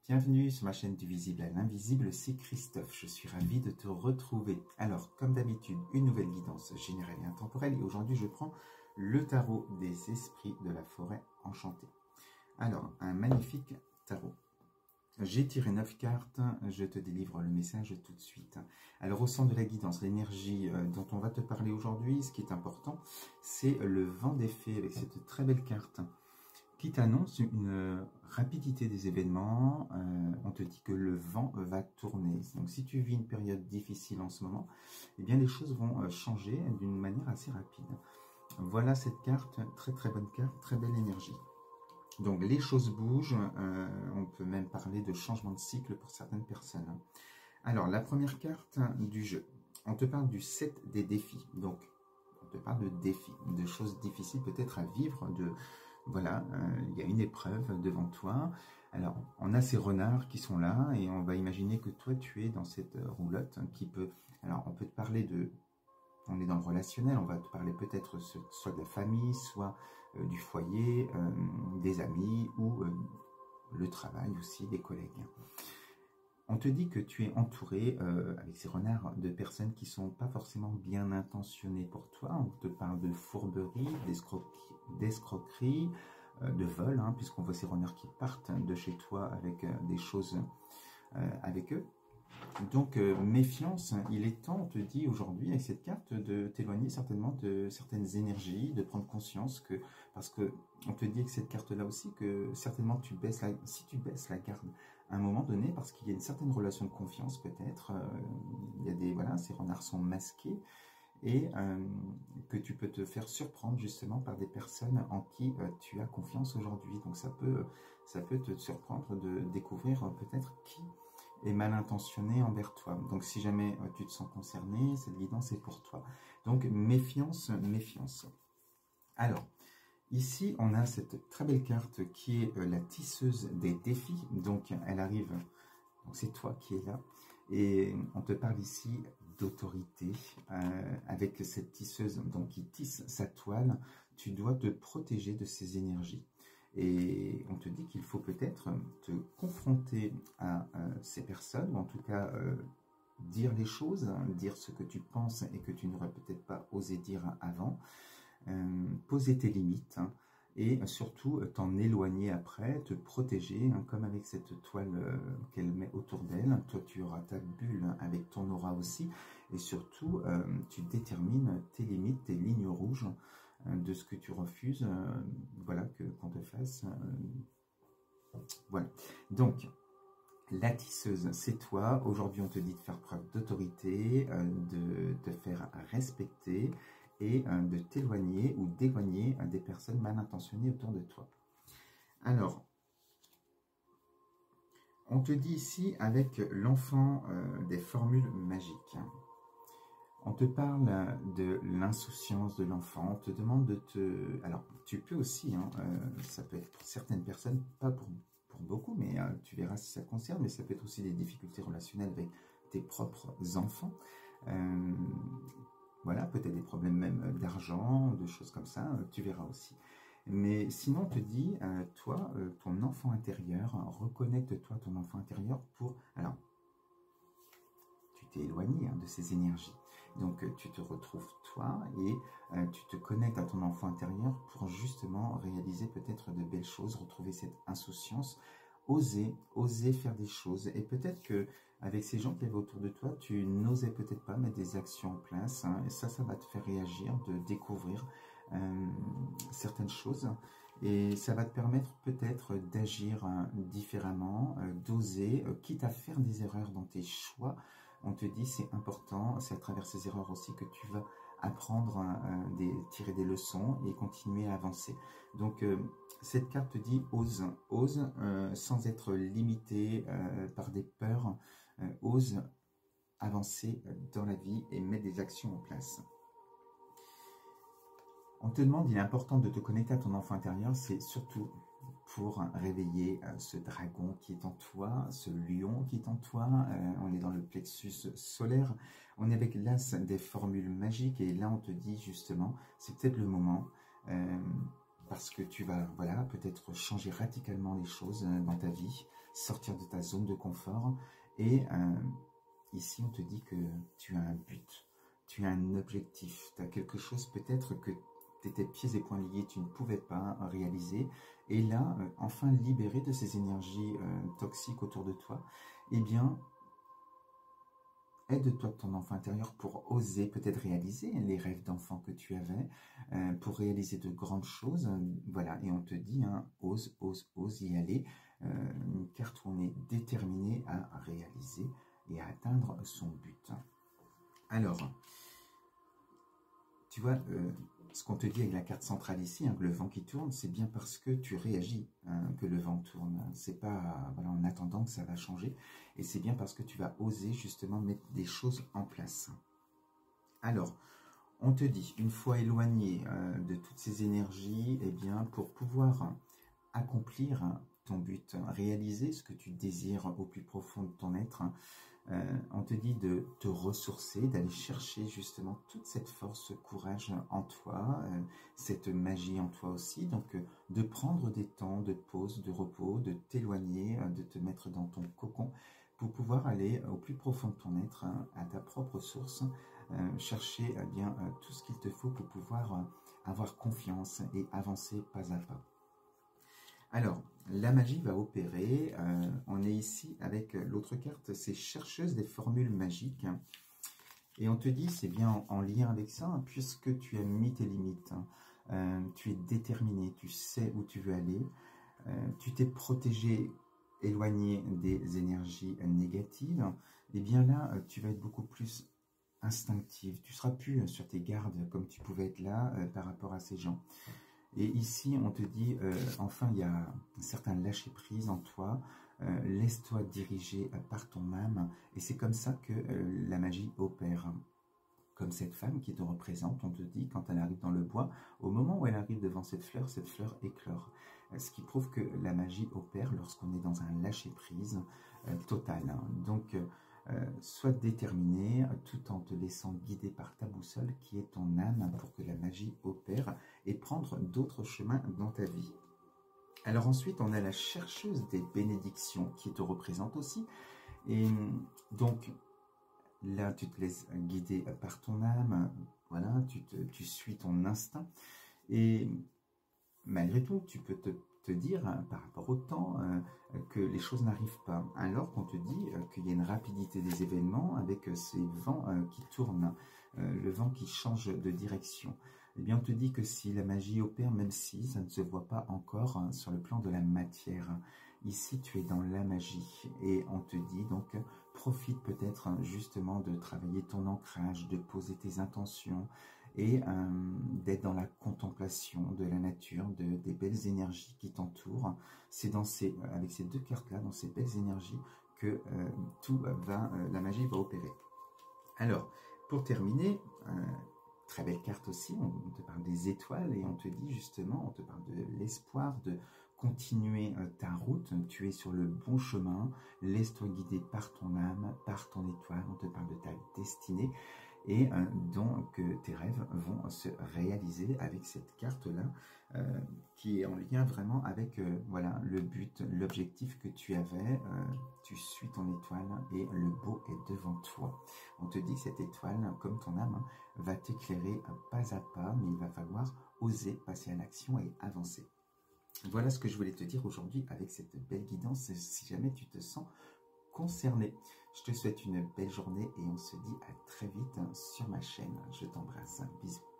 Bienvenue sur ma chaîne du visible à l'invisible, c'est Christophe, je suis ravi de te retrouver. Alors, comme d'habitude, une nouvelle guidance générale et intemporelle, et aujourd'hui je prends le tarot des esprits de la forêt enchantée. Alors, un magnifique tarot. J'ai tiré 9 cartes, je te délivre le message tout de suite. Alors, au centre de la guidance, l'énergie dont on va te parler aujourd'hui, ce qui est important, c'est le vent des fées avec cette très belle carte qui t'annonce une rapidité des événements. On te dit que le vent va tourner. Donc si tu vis une période difficile en ce moment, eh bien les choses vont changer d'une manière assez rapide. Voilà cette carte, très très bonne carte, très belle énergie. Donc les choses bougent, on peut même parler de changement de cycle pour certaines personnes. Alors la première carte du jeu, on te parle du 7 des défis. Donc on te parle de défis, de choses difficiles peut-être à vivre, voilà, il y a une épreuve devant toi. Alors, on a ces renards qui sont là et on va imaginer que toi, tu es dans cette roulotte qui peut... Alors, on peut te parler de... On est dans le relationnel, on va te parler peut-être soit de la famille, soit du foyer, des amis ou le travail aussi, des collègues. On te dit que tu es entouré, avec ces renards, de personnes qui ne sont pas forcément bien intentionnées pour toi. On te parle de fourberie, d'escroquerie, de vol, hein, puisqu'on voit ces renards qui partent de chez toi avec des choses avec eux. Donc, méfiance, il est temps, on te dit aujourd'hui, avec cette carte, de t'éloigner certainement de certaines énergies, de prendre conscience que, parce que on te dit avec cette carte-là aussi, que certainement si tu baisses la garde à un moment donné, parce qu'il y a une certaine relation de confiance peut-être, il y a des, voilà, ces renards sont masqués, et que tu peux te faire surprendre justement par des personnes en qui tu as confiance aujourd'hui. Donc ça peut te surprendre de découvrir peut-être qui est mal intentionné envers toi. Donc si jamais tu te sens concerné, cette guidance est pour toi. Donc méfiance, méfiance. Alors, ici on a cette très belle carte qui est la tisseuse des défis. Donc elle arrive, donc c'est toi qui es là. Et on te parle ici d'autorité avec cette tisseuse donc qui tisse sa toile. Tu dois te protéger de ces énergies. Et on te dit qu'il faut peut-être te confronter à ces personnes, ou en tout cas dire les choses, hein, dire ce que tu penses et que tu n'aurais peut-être pas osé dire avant, poser tes limites, hein, et surtout t'en éloigner après, te protéger, hein, comme avec cette toile qu'elle met autour d'elle. Toi, tu auras ta bulle avec ton aura aussi, et surtout, tu détermines tes limites, tes lignes rouges, de ce que tu refuses, voilà, qu'on te fasse. Voilà. Donc, la tisseuse, c'est toi. Aujourd'hui, on te dit de faire preuve d'autorité, de te faire respecter et de t'éloigner ou d'éloigner des personnes mal intentionnées autour de toi. Alors, on te dit ici avec l'enfant des formules magiques. On te parle de l'insouciance de l'enfant, on te demande de te... Alors, tu peux aussi, hein, ça peut être pour certaines personnes, pas pour beaucoup, mais tu verras si ça concerne, mais ça peut être aussi des difficultés relationnelles avec tes propres enfants. Voilà, peut-être des problèmes même d'argent, de choses comme ça, tu verras aussi. Mais sinon, on te dit, toi, ton enfant intérieur, reconnecte-toi ton enfant intérieur pour... Alors, tu t'es éloigné, hein, de ces énergies. Donc, tu te retrouves toi et tu te connectes à ton enfant intérieur pour justement réaliser peut-être de belles choses, retrouver cette insouciance, oser faire des choses. Et peut-être que avec ces gens qui avaient autour de toi, tu n'osais peut-être pas mettre des actions en place, hein, et ça va te faire réagir, de découvrir certaines choses. Et ça va te permettre peut-être d'agir différemment, d'oser, quitte à faire des erreurs dans tes choix. On te dit c'est important, c'est à travers ces erreurs aussi que tu vas apprendre, tirer des leçons et continuer à avancer. Donc cette carte te dit ose sans être limité par des peurs, ose avancer dans la vie et mettre des actions en place. On te demande, il est important de te connecter à ton enfant intérieur, c'est surtout pour réveiller ce dragon qui est en toi, ce lion qui est en toi. On est dans le plexus solaire, on est avec l'as des formules magiques et là on te dit justement, c'est peut-être le moment, parce que tu vas, voilà, peut-être changer radicalement les choses dans ta vie, sortir de ta zone de confort. Et ici, on te dit que tu as un but, tu as un objectif, tu as quelque chose peut-être que tu étais pieds et poings liés, tu ne pouvais pas réaliser. Et là, enfin libéré de ces énergies toxiques autour de toi, eh bien, aide-toi de ton enfant intérieur pour oser peut-être réaliser les rêves d'enfant que tu avais, pour réaliser de grandes choses. Voilà, et on te dit, hein, ose, ose, ose y aller. Une carte où on est déterminé à réaliser et à atteindre son but. Alors, tu vois, ce qu'on te dit avec la carte centrale ici, hein, que le vent qui tourne, c'est bien parce que tu réagis que le vent tourne. C'est pas voilà, en attendant que ça va changer. Et c'est bien parce que tu vas oser justement mettre des choses en place. Alors, on te dit, une fois éloigné de toutes ces énergies, eh bien, pour pouvoir accomplir ton but, réaliser ce que tu désires au plus profond de ton être, on te dit de te ressourcer, d'aller chercher justement toute cette force, ce courage en toi, cette magie en toi aussi, donc de prendre des temps de pause, de repos, de t'éloigner, de te mettre dans ton cocon pour pouvoir aller au plus profond de ton être, à ta propre source, chercher bien tout ce qu'il te faut pour pouvoir avoir confiance et avancer pas à pas. Alors, la magie va opérer. On est ici avec l'autre carte, c'est chercheuse des formules magiques. Et on te dit, c'est bien en lien avec ça, hein, puisque tu as mis tes limites. Tu es déterminé, tu sais où tu veux aller. Tu t'es protégé, éloigné des énergies négatives. Et bien là, tu vas être beaucoup plus instinctive. Tu seras plus sur tes gardes comme tu pouvais être là par rapport à ces gens. Et ici, on te dit, enfin, il y a un certain lâcher-prise en toi, laisse-toi diriger par ton âme, et c'est comme ça que la magie opère. Comme cette femme qui te représente, on te dit, quand elle arrive dans le bois, au moment où elle arrive devant cette fleur éclore. Ce qui prouve que la magie opère lorsqu'on est dans un lâcher-prise total. Hein. Donc, sois déterminé tout en te laissant guider par ta boussole qui est ton âme pour que la magie opère et prendre d'autres chemins dans ta vie. Alors ensuite, on a la chercheuse des bénédictions qui te représente aussi. Et donc, là, tu te laisses guider par ton âme, voilà, tu suis ton instinct. Et malgré tout, tu peux te dire, hein, par rapport au temps, que les choses n'arrivent pas. Alors qu'on te dit qu'il y a une rapidité des événements avec ces vents qui tournent, le vent qui change de direction. Eh bien, on te dit que si la magie opère, même si ça ne se voit pas encore sur le plan de la matière, ici tu es dans la magie. Et on te dit donc, profite peut-être justement de travailler ton ancrage, de poser tes intentions, et d'être dans la contemplation de la nature, des belles énergies qui t'entourent. C'est avec ces deux cartes-là, dans ces belles énergies, que la magie va opérer. Alors, pour terminer, très belle carte aussi, on te parle des étoiles et on te dit justement, on te parle de l'espoir, de continuer ta route, tu es sur le bon chemin, laisse-toi guider par ton âme, par ton étoile, on te parle de ta destinée. Et donc tes rêves vont se réaliser avec cette carte-là qui est en lien vraiment avec voilà, le but, l'objectif que tu avais. Tu suis ton étoile et le beau est devant toi. On te dit que cette étoile, comme ton âme, va t'éclairer pas à pas, mais il va falloir oser passer à l'action et avancer. Voilà ce que je voulais te dire aujourd'hui avec cette belle guidance, si jamais tu te sens concerné. Je te souhaite une belle journée et on se dit à très vite sur ma chaîne. Je t'embrasse. Bisous.